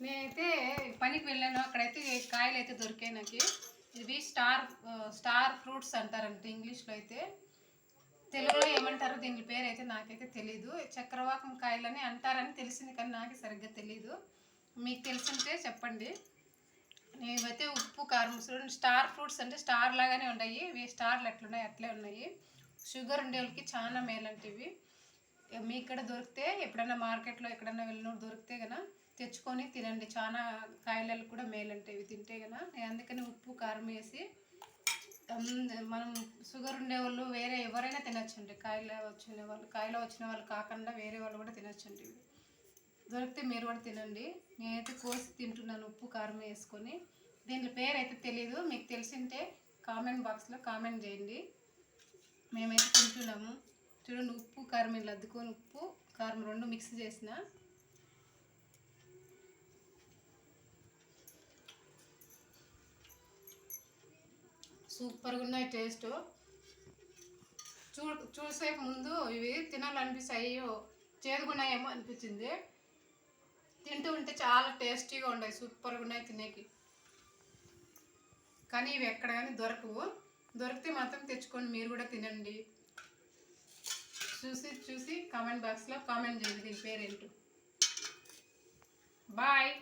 నేనైతే పనికి వెళ్ళాను, అక్కడైతే కాయలు అయితే దొరికాయి నాకు. ఇవి స్టార్ ఫ్రూట్స్ అంటారంట ఇంగ్లీష్లో. అయితే తెలుగులో ఏమంటారో దీని పేరు అయితే నాకైతే తెలీదు. చక్రవాకం కాయలని అంటారని తెలిసింది, కానీ నాకు సరిగ్గా తెలీదు. మీకు తెలిసింటే చెప్పండి. ఇవైతే ఉప్పు కారం చూడండి. స్టార్ ఫ్రూట్స్ అంటే స్టార్ లాగానే ఉన్నాయి. ఇవి స్టార్లు ఎట్లున్నాయి అట్లే ఉన్నాయి. షుగర్ ఉండే వాళ్ళకి చాలా మేలంటివి. మీ ఇక్కడ దొరికితే ఎప్పుడైనా మార్కెట్లో ఎక్కడైనా వెళ్ళినప్పుడు దొరికితే కనుక తెచ్చుకొని తినండి. చాలా కాయలలో కూడా మేలంటే ఇవి తింటే కనుక. నేను అందుకని ఉప్పు కారం వేసి, మనం షుగర్ ఉండేవాళ్ళు వేరే ఎవరైనా తినచ్చండి. కాయలో వచ్చిన వాళ్ళు కాకుండా వేరే వాళ్ళు కూడా తినచ్చండి. ఇవి దొరికితే మీరు కూడా తినండి. నేనైతే కోసి తింటున్నాను ఉప్పు కారం వేసుకొని. దీని పేరు అయితే తెలీదు, మీకు తెలిసింటే కామెంట్ బాక్స్లో కామెంట్ చేయండి. మేమైతే తింటున్నాము. చూడండి, ఉప్పు కారం ఇలా అద్దుకొని ఉప్పు కారం రెండు మిక్స్ చేసిన. సూపర్గా ఉన్నాయి టేస్ట్. చూసేపు ముందు ఇవి తినాలనిపిస్తాయి, చేదుగున్నాయేమో అనిపించింది. తింటూ ఉంటే చాలా టేస్టీగా ఉన్నాయి, సూపర్గా ఉన్నాయి తినేకి. కానీ ఇవి ఎక్కడ కానీ దొరకవు. దొరికితే మాత్రం తెచ్చుకొని మీరు కూడా తినండి. చూసి కామెంట్ బాక్స్లో కామెంట్ చేయండి దీని పేరేంటో. బాయ్.